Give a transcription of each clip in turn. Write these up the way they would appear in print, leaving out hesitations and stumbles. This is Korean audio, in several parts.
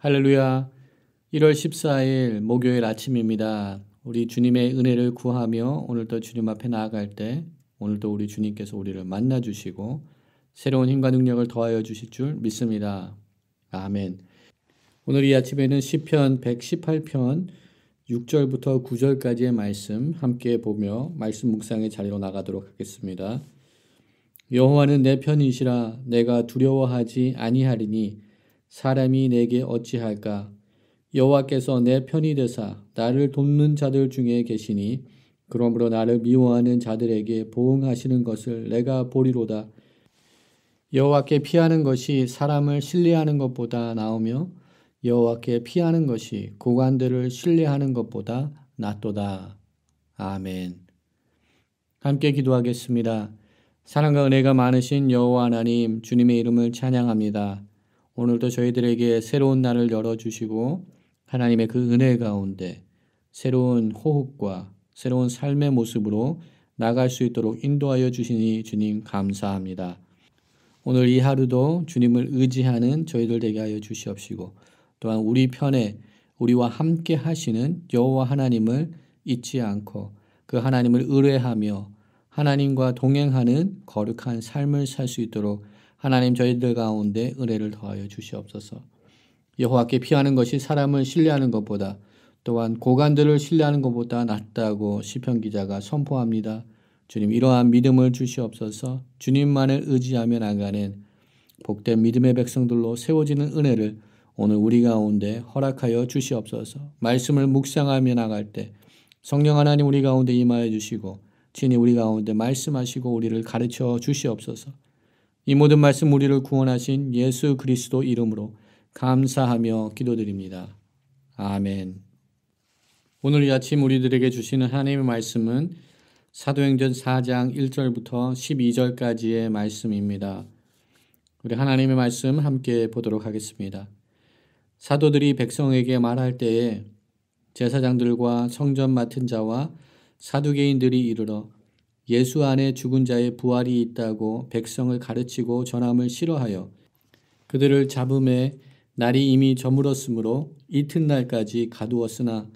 할렐루야. 1월 14일 목요일 아침입니다. 우리 주님의 은혜를 구하며 오늘도 주님 앞에 나아갈 때 오늘도 우리 주님께서 우리를 만나 주시고 새로운 힘과 능력을 더하여 주실 줄 믿습니다. 아멘. 오늘 이 아침에는 시편 118편 6절부터 9절까지의 말씀 함께 보며 말씀 묵상의 자리로 나가도록 하겠습니다. 여호와는 내 편이시라. 내가 두려워하지 아니하리니 사람이 내게 어찌할까? 여호와께서 내 편이 되사 나를 돕는 자들 중에 계시니 그러므로 나를 미워하는 자들에게 보응하시는 것을 내가 보리로다. 여호와께 피하는 것이 사람을 신뢰하는 것보다 나으며 여호와께 피하는 것이 고관들을 신뢰하는 것보다 낫도다. 아멘. 함께 기도하겠습니다. 사랑과 은혜가 많으신 여호와 하나님, 주님의 이름을 찬양합니다. 오늘도 저희들에게 새로운 날을 열어주시고 하나님의 그 은혜 가운데 새로운 호흡과 새로운 삶의 모습으로 나갈 수 있도록 인도하여 주시니 주님 감사합니다. 오늘 이 하루도 주님을 의지하는 저희들 되게 하여 주시옵시고 또한 우리 편에 우리와 함께 하시는 여호와 하나님을 잊지 않고 그 하나님을 의뢰하며 하나님과 동행하는 거룩한 삶을 살 수 있도록 하나님 저희들 가운데 은혜를 더하여 주시옵소서. 여호와께 피하는 것이 사람을 신뢰하는 것보다 또한 고관들을 신뢰하는 것보다 낫다고 시편 기자가 선포합니다. 주님 이러한 믿음을 주시옵소서. 주님만을 의지하며 나가는 복된 믿음의 백성들로 세워지는 은혜를 오늘 우리 가운데 허락하여 주시옵소서. 말씀을 묵상하며 나갈 때 성령 하나님 우리 가운데 임하여 주시고 친히 우리 가운데 말씀하시고 우리를 가르쳐 주시옵소서. 이 모든 말씀 우리를 구원하신 예수 그리스도 이름으로 감사하며 기도드립니다. 아멘. 오늘 이 아침 우리들에게 주시는 하나님의 말씀은 사도행전 4장 1절부터 12절까지의 말씀입니다. 우리 하나님의 말씀 함께 보도록 하겠습니다. 사도들이 백성에게 말할 때에 제사장들과 성전 맡은 자와 사두개인들이 이르러 예수 안에 죽은 자의 부활이 있다고 백성을 가르치고 전함을 싫어하여 그들을 잡음에 날이 이미 저물었으므로 이튿날까지 가두었으나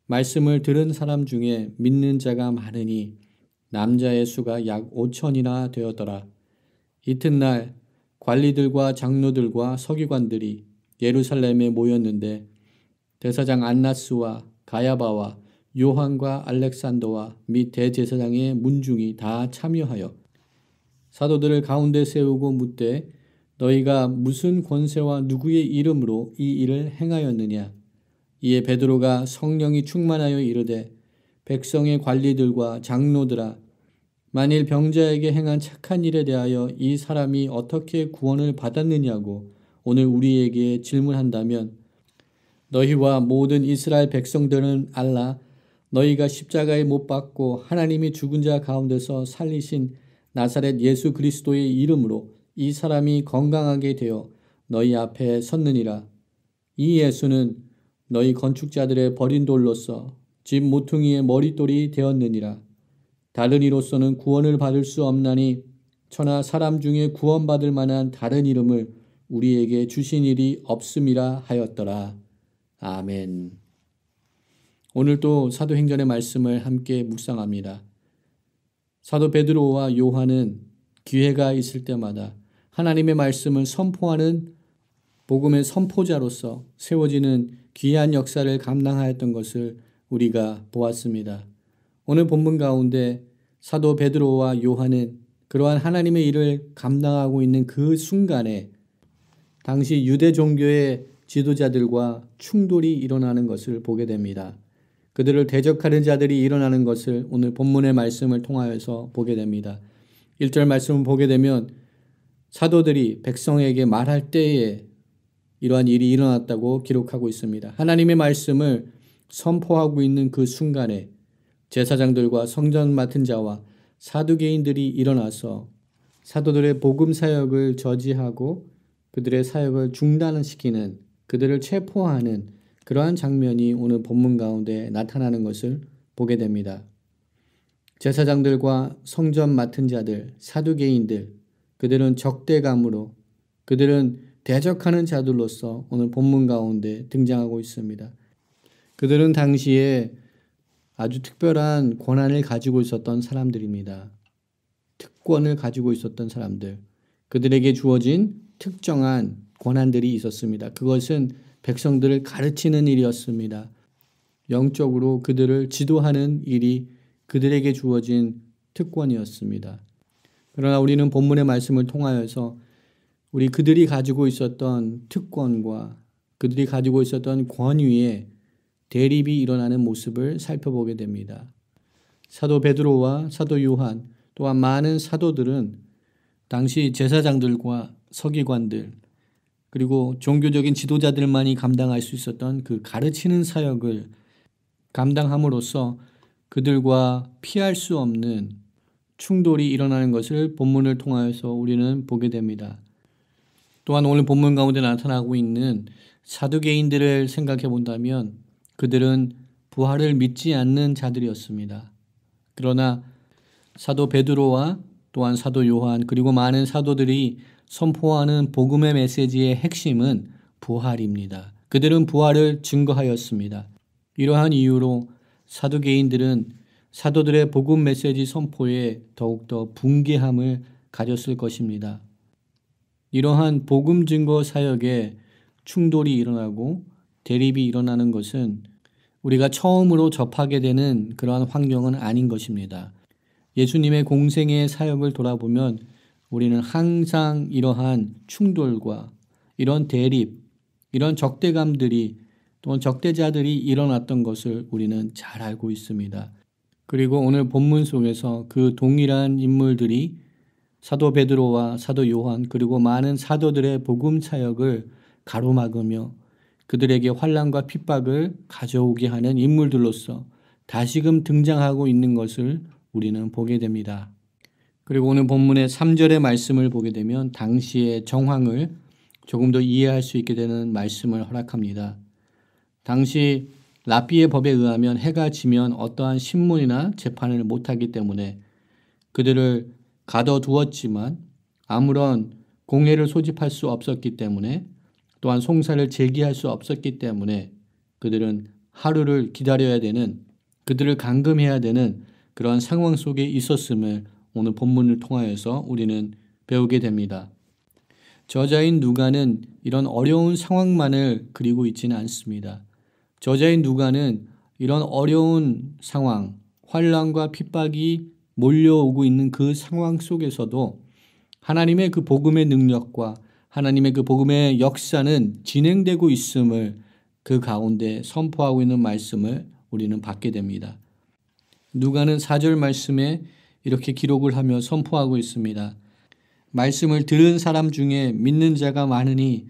말씀을 들은 사람 중에 믿는 자가 많으니 남자의 수가 약 5천이나 되었더라. 이튿날 관리들과 장로들과 서기관들이 예루살렘에 모였는데 대사장 안나스와 가야바와 요한과 알렉산더와 및 대제사장의 문중이 다 참여하여 사도들을 가운데 세우고 묻되 너희가 무슨 권세와 누구의 이름으로 이 일을 행하였느냐? 이에 베드로가 성령이 충만하여 이르되 백성의 관리들과 장로들아 만일 병자에게 행한 착한 일에 대하여 이 사람이 어떻게 구원을 받았느냐고 오늘 우리에게 질문한다면 너희와 모든 이스라엘 백성들은 알라. 너희가 십자가에 못 박고 하나님이 죽은 자 가운데서 살리신 나사렛 예수 그리스도의 이름으로 이 사람이 건강하게 되어 너희 앞에 섰느니라. 이 예수는 너희 건축자들의 버린 돌로서 집 모퉁이의 머릿돌이 되었느니라. 다른 이로서는 구원을 받을 수 없나니 천하 사람 중에 구원받을 만한 다른 이름을 우리에게 주신 일이 없음이라 하였더라. 아멘. 오늘도 사도행전의 말씀을 함께 묵상합니다. 사도 베드로와 요한은 기회가 있을 때마다 하나님의 말씀을 선포하는 복음의 선포자로서 세워지는 귀한 역사를 감당하였던 것을 우리가 보았습니다. 오늘 본문 가운데 사도 베드로와 요한은 그러한 하나님의 일을 감당하고 있는 그 순간에 당시 유대 종교의 지도자들과 충돌이 일어나는 것을 보게 됩니다. 그들을 대적하는 자들이 일어나는 것을 오늘 본문의 말씀을 통하여서 보게 됩니다. 1절 말씀을 보게 되면 사도들이 백성에게 말할 때에 이러한 일이 일어났다고 기록하고 있습니다. 하나님의 말씀을 선포하고 있는 그 순간에 제사장들과 성전 맡은 자와 사두개인들이 일어나서 사도들의 복음 사역을 저지하고 그들의 사역을 중단시키는 그들을 체포하는 그러한 장면이 오늘 본문 가운데 나타나는 것을 보게 됩니다. 제사장들과 성전 맡은 자들, 사두개인들, 그들은 적대감으로 그들은 대적하는 자들로서 오늘 본문 가운데 등장하고 있습니다. 그들은 당시에 아주 특별한 권한을 가지고 있었던 사람들입니다. 특권을 가지고 있었던 사람들. 그들에게 주어진 특정한 권한들이 있었습니다. 그것은 백성들을 가르치는 일이었습니다. 영적으로 그들을 지도하는 일이 그들에게 주어진 특권이었습니다. 그러나 우리는 본문의 말씀을 통하여서 우리 그들이 가지고 있었던 특권과 그들이 가지고 있었던 권위에 대립이 일어나는 모습을 살펴보게 됩니다. 사도 베드로와 사도 요한 또한 많은 사도들은 당시 제사장들과 서기관들 그리고 종교적인 지도자들만이 감당할 수 있었던 그 가르치는 사역을 감당함으로써 그들과 피할 수 없는 충돌이 일어나는 것을 본문을 통하여서 우리는 보게 됩니다. 또한 오늘 본문 가운데 나타나고 있는 사두개인들을 생각해 본다면 그들은 부활을 믿지 않는 자들이었습니다. 그러나 사도 베드로와 또한 사도 요한 그리고 많은 사도들이 선포하는 복음의 메시지의 핵심은 부활입니다. 그들은 부활을 증거하였습니다. 이러한 이유로 사두개인들은 사도들의 복음 메시지 선포에 더욱더 분개함을 가졌을 것입니다. 이러한 복음 증거 사역에 충돌이 일어나고 대립이 일어나는 것은 우리가 처음으로 접하게 되는 그러한 환경은 아닌 것입니다. 예수님의 공생의 사역을 돌아보면 우리는 항상 이러한 충돌과 이런 대립, 이런 적대감들이 또는 적대자들이 일어났던 것을 우리는 잘 알고 있습니다. 그리고 오늘 본문 속에서 그 동일한 인물들이 사도 베드로와 사도 요한 그리고 많은 사도들의 복음 사역을 가로막으며 그들에게 환난과 핍박을 가져오게 하는 인물들로서 다시금 등장하고 있는 것을 우리는 보게 됩니다. 그리고 오늘 본문의 3절의 말씀을 보게 되면 당시의 정황을 조금 더 이해할 수 있게 되는 말씀을 허락합니다. 당시 랍비의 법에 의하면 해가 지면 어떠한 신문이나 재판을 못하기 때문에 그들을 가둬두었지만 아무런 공회를 소집할 수 없었기 때문에 또한 송사를 제기할 수 없었기 때문에 그들은 하루를 기다려야 되는 그들을 감금해야 되는 그런 상황 속에 있었음을 오늘 본문을 통하여서 우리는 배우게 됩니다. 저자인 누가는 이런 어려운 상황만을 그리고 있지는 않습니다. 저자인 누가는 이런 어려운 상황, 환난과 핍박이 몰려오고 있는 그 상황 속에서도 하나님의 그 복음의 능력과 하나님의 그 복음의 역사는 진행되고 있음을 그 가운데 선포하고 있는 말씀을 우리는 받게 됩니다. 누가는 4절 말씀에 이렇게 기록을 하며 선포하고 있습니다. 말씀을 들은 사람 중에 믿는 자가 많으니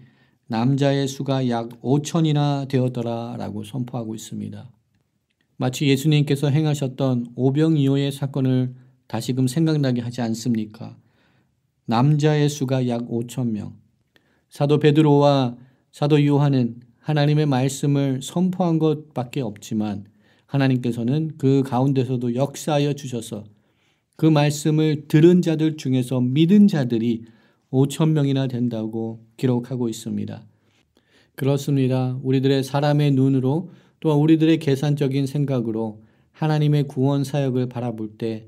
남자의 수가 약 5천이나 되었더라 라고 선포하고 있습니다. 마치 예수님께서 행하셨던 오병이어의 사건을 다시금 생각나게 하지 않습니까? 남자의 수가 약 5천 명. 사도 베드로와 사도 요한은 하나님의 말씀을 선포한 것밖에 없지만 하나님께서는 그 가운데서도 역사하여 주셔서 그 말씀을 들은 자들 중에서 믿은 자들이 5천 명이나 된다고 기록하고 있습니다. 그렇습니다. 우리들의 사람의 눈으로 또한 우리들의 계산적인 생각으로 하나님의 구원 사역을 바라볼 때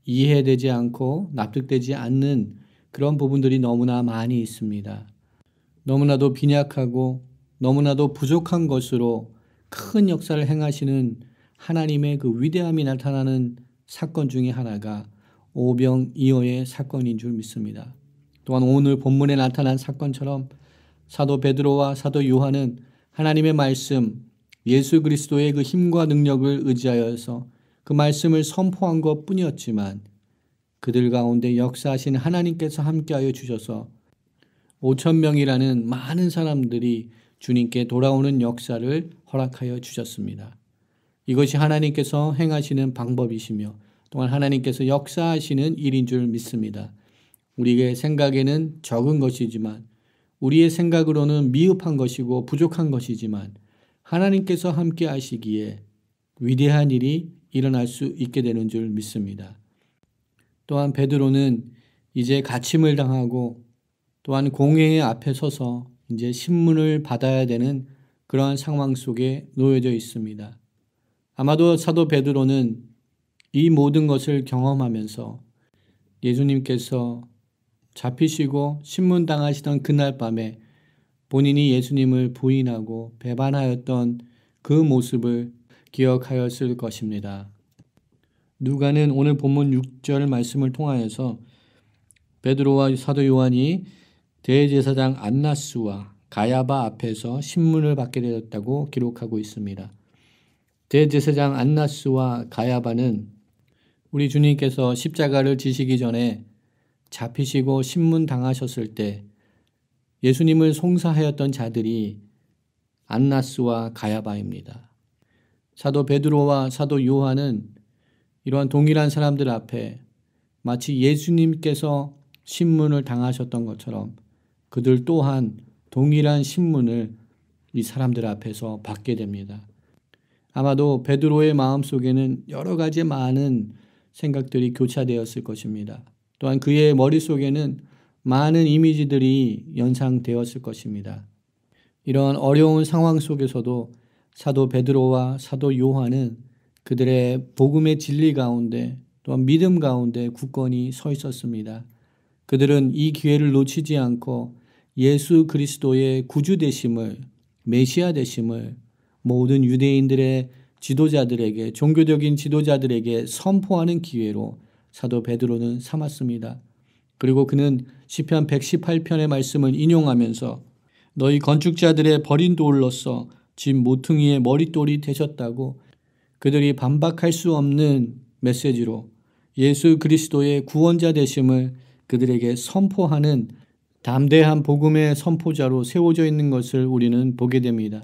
이해되지 않고 납득되지 않는 그런 부분들이 너무나 많이 있습니다. 너무나도 빈약하고 너무나도 부족한 것으로 큰 역사를 행하시는 하나님의 그 위대함이 나타나는 사건 중에 하나가 오병이어의 사건인 줄 믿습니다. 또한 오늘 본문에 나타난 사건처럼 사도 베드로와 사도 요한은 하나님의 말씀, 예수 그리스도의 그 힘과 능력을 의지하여서 그 말씀을 선포한 것 뿐이었지만 그들 가운데 역사하신 하나님께서 함께하여 주셔서 5천 명이라는 많은 사람들이 주님께 돌아오는 역사를 허락하여 주셨습니다. 이것이 하나님께서 행하시는 방법이시며 또한 하나님께서 역사하시는 일인 줄 믿습니다. 우리의 생각에는 적은 것이지만 우리의 생각으로는 미흡한 것이고 부족한 것이지만 하나님께서 함께 하시기에 위대한 일이 일어날 수 있게 되는 줄 믿습니다. 또한 베드로는 이제 갇힘을 당하고 또한 공회의 앞에 서서 이제 신문을 받아야 되는 그러한 상황 속에 놓여져 있습니다. 아마도 사도 베드로는 이 모든 것을 경험하면서 예수님께서 잡히시고 신문당하시던 그날 밤에 본인이 예수님을 부인하고 배반하였던 그 모습을 기억하였을 것입니다. 누가는 오늘 본문 6절 말씀을 통하여서 베드로와 사도 요한이 대제사장 안나스와 가야바 앞에서 신문을 받게 되었다고 기록하고 있습니다. 대제사장 안나스와 가야바는 우리 주님께서 십자가를 지시기 전에 잡히시고 신문 당하셨을 때 예수님을 송사하였던 자들이 안나스와 가야바입니다. 사도 베드로와 사도 요한은 이러한 동일한 사람들 앞에 마치 예수님께서 신문을 당하셨던 것처럼 그들 또한 동일한 신문을 이 사람들 앞에서 받게 됩니다. 아마도 베드로의 마음속에는 여러 가지 많은 생각들이 교차되었을 것입니다. 또한 그의 머릿속에는 많은 이미지들이 연상되었을 것입니다. 이러한 어려운 상황 속에서도 사도 베드로와 사도 요한은 그들의 복음의 진리 가운데 또한 믿음 가운데 굳건히 서 있었습니다. 그들은 이 기회를 놓치지 않고 예수 그리스도의 구주 되심을, 메시아 되심을 모든 유대인들의 지도자들에게, 종교적인 지도자들에게 선포하는 기회로 사도 베드로는 삼았습니다. 그리고 그는 시편 118편의 말씀을 인용하면서 너희 건축자들의 버린 돌로서 집 모퉁이의 머릿돌이 되셨다고 그들이 반박할 수 없는 메시지로 예수 그리스도의 구원자 되심을 그들에게 선포하는 담대한 복음의 선포자로 세워져 있는 것을 우리는 보게 됩니다.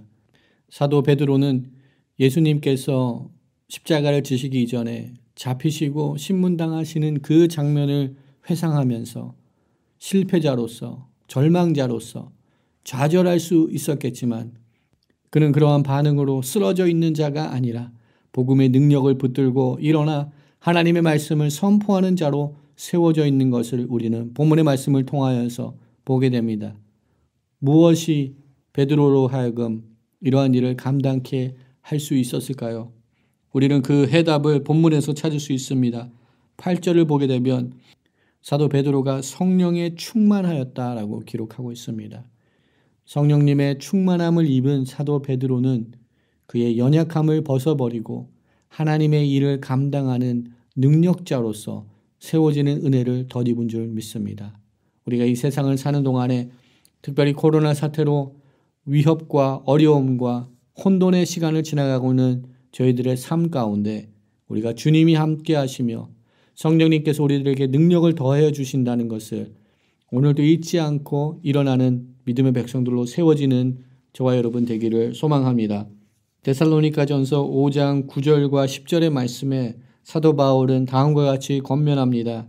사도 베드로는 예수님께서 십자가를 지시기 이전에 잡히시고 신문당하시는 그 장면을 회상하면서 실패자로서 절망자로서 좌절할 수 있었겠지만 그는 그러한 반응으로 쓰러져 있는 자가 아니라 복음의 능력을 붙들고 일어나 하나님의 말씀을 선포하는 자로 세워져 있는 것을 우리는 본문의 말씀을 통하여서 보게 됩니다. 무엇이 베드로로 하여금 이러한 일을 감당케 할 수 있었을까요? 우리는 그 해답을 본문에서 찾을 수 있습니다. 8절을 보게 되면 사도 베드로가 성령에 충만하였다라고 기록하고 있습니다. 성령님의 충만함을 입은 사도 베드로는 그의 연약함을 벗어버리고 하나님의 일을 감당하는 능력자로서 세워지는 은혜를 덧입은 줄 믿습니다. 우리가 이 세상을 사는 동안에 특별히 코로나 사태로 위협과 어려움과 혼돈의 시간을 지나가고 있는 저희들의 삶 가운데 우리가 주님이 함께 하시며 성령님께서 우리들에게 능력을 더해 주신다는 것을 오늘도 잊지 않고 일어나는 믿음의 백성들로 세워지는 저와 여러분 되기를 소망합니다. 데살로니가전서 5장 9절과 10절의 말씀에 사도 바울은 다음과 같이 권면합니다.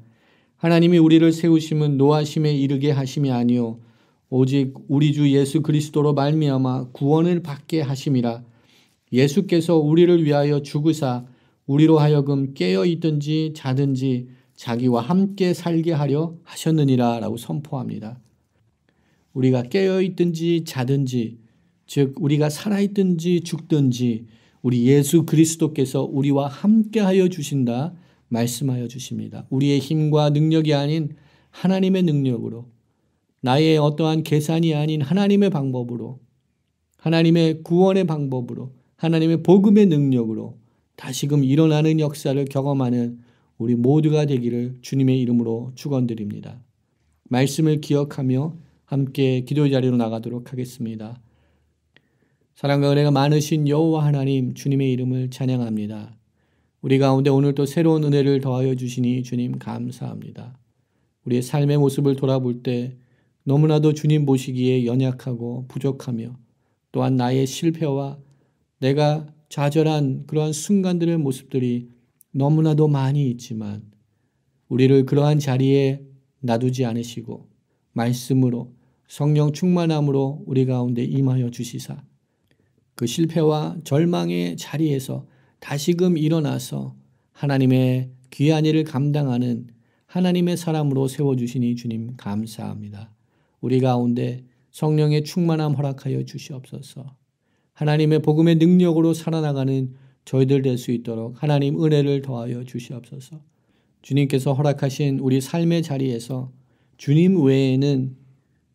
하나님이 우리를 세우심은 노하심에 이르게 하심이 아니요 오직 우리 주 예수 그리스도로 말미암아 구원을 받게 하심이라. 예수께서 우리를 위하여 죽으사 우리로 하여금 깨어 있든지 자든지 자기와 함께 살게 하려 하셨느니라 라고 선포합니다. 우리가 깨어 있든지 자든지 즉 우리가 살아있든지 죽든지 우리 예수 그리스도께서 우리와 함께 하여 주신다 말씀하여 주십니다. 우리의 힘과 능력이 아닌 하나님의 능력으로 나의 어떠한 계산이 아닌 하나님의 방법으로 하나님의 구원의 방법으로 하나님의 복음의 능력으로 다시금 일어나는 역사를 경험하는 우리 모두가 되기를 주님의 이름으로 축원드립니다. 말씀을 기억하며 함께 기도의 자리로 나가도록 하겠습니다. 사랑과 은혜가 많으신 여호와 하나님 주님의 이름을 찬양합니다. 우리 가운데 오늘도 새로운 은혜를 더하여 주시니 주님 감사합니다. 우리의 삶의 모습을 돌아볼 때 너무나도 주님 보시기에 연약하고 부족하며 또한 나의 실패와 내가 좌절한 그러한 순간들의 모습들이 너무나도 많이 있지만 우리를 그러한 자리에 놔두지 않으시고 말씀으로 성령 충만함으로 우리 가운데 임하여 주시사 그 실패와 절망의 자리에서 다시금 일어나서 하나님의 귀한 일을 감당하는 하나님의 사람으로 세워주시니 주님 감사합니다. 우리 가운데 성령의 충만함 허락하여 주시옵소서. 하나님의 복음의 능력으로 살아나가는 저희들 될 수 있도록 하나님 은혜를 더하여 주시옵소서. 주님께서 허락하신 우리 삶의 자리에서 주님 외에는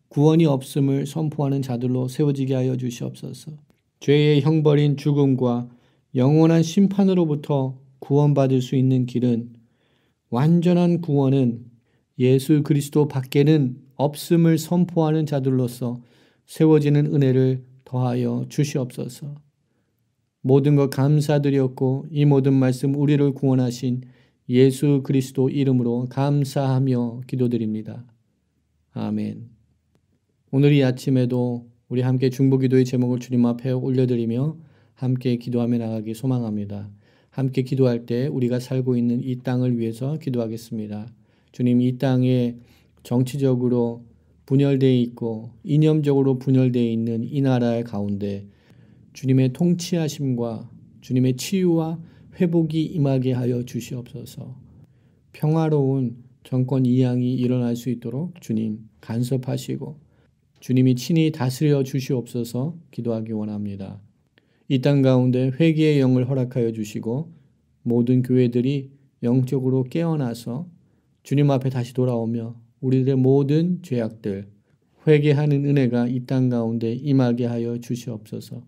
구원이 없음을 선포하는 자들로 세워지게 하여 주시옵소서. 죄의 형벌인 죽음과 영원한 심판으로부터 구원받을 수 있는 길은, 완전한 구원은 예수 그리스도 밖에는 없음을 선포하는 자들로서 세워지는 은혜를 더하여 주시옵소서. 모든 것 감사드렸고 이 모든 말씀 우리를 구원하신 예수 그리스도 이름으로 감사하며 기도드립니다. 아멘. 오늘 이 아침에도 우리 함께 중보기도의 제목을 주님 앞에 올려드리며 함께 기도하며 나가기 소망합니다. 함께 기도할 때 우리가 살고 있는 이 땅을 위해서 기도하겠습니다. 주님, 이 땅에 정치적으로 분열되어 있고 이념적으로 분열되어 있는 이 나라의 가운데 주님의 통치하심과 주님의 치유와 회복이 임하게 하여 주시옵소서. 평화로운 정권 이양이 일어날 수 있도록 주님 간섭하시고 주님이 친히 다스려 주시옵소서 기도하기 원합니다. 이 땅 가운데 회개의 영을 허락하여 주시고 모든 교회들이 영적으로 깨어나서 주님 앞에 다시 돌아오며 우리들의 모든 죄악들 회개하는 은혜가 이 땅 가운데 임하게 하여 주시옵소서.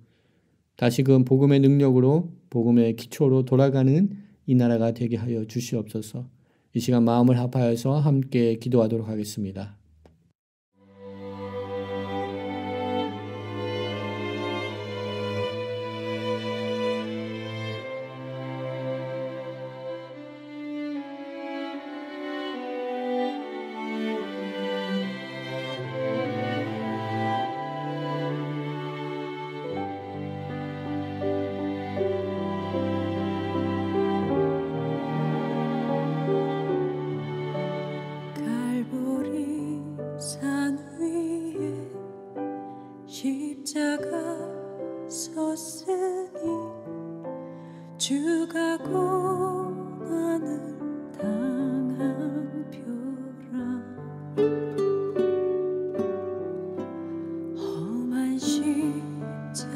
다시금 복음의 능력으로 복음의 기초로 돌아가는 이 나라가 되게 하여 주시옵소서. 이 시간 마음을 합하여서 함께 기도하도록 하겠습니다. 산 위에 십자가 섰으니 주가 고난을 당한 표라. 험한 십자가를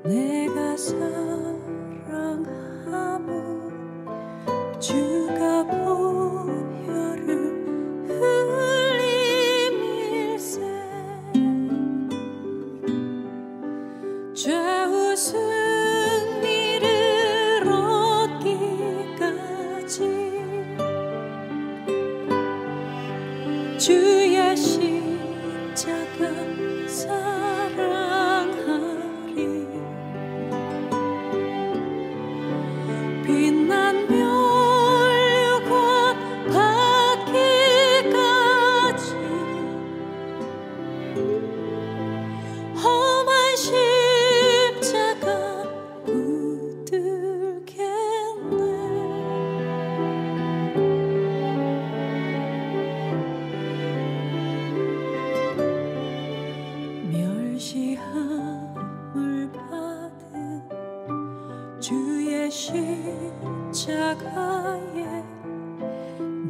내가 사랑함은 주가 보혈을 흘림일세. 죄우 승리를 얻기까지 주의 십자가 사랑하리. 빛난 멸류관 받기까지 험한 십자가 붙들겠네. 멸시함을 받은 주의 십자가에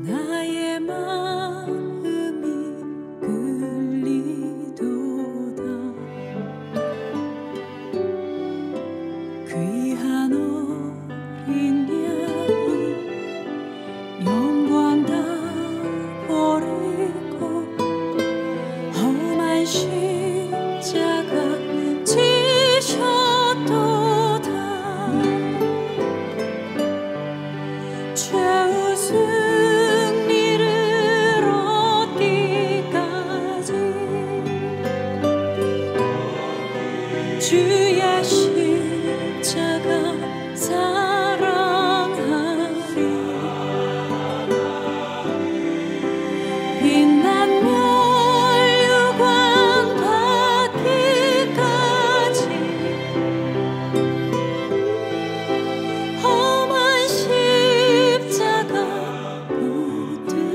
나의 마음이 끌리도다. 귀한 어린 양이 영광 다 버리고 험한 십자가 지셨도다. 죄우 승리를 얻기까지 주의 십자가 사랑하리. 빛난 멸류관 받기까지 험한 십자가 붙들겠네.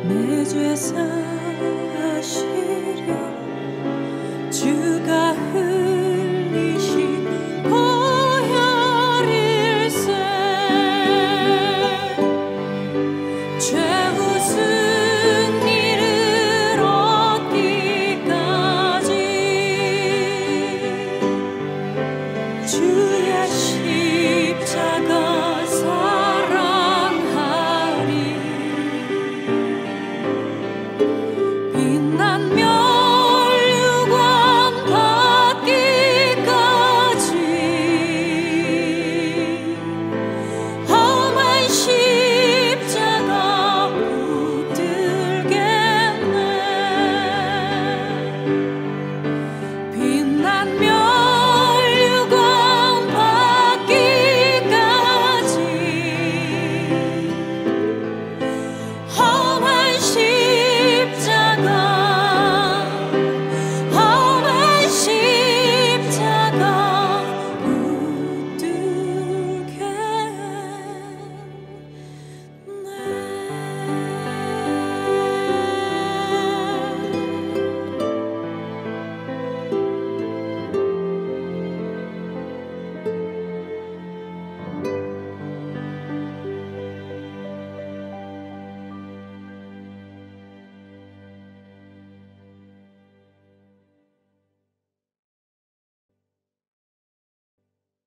내 죄 사시려 주가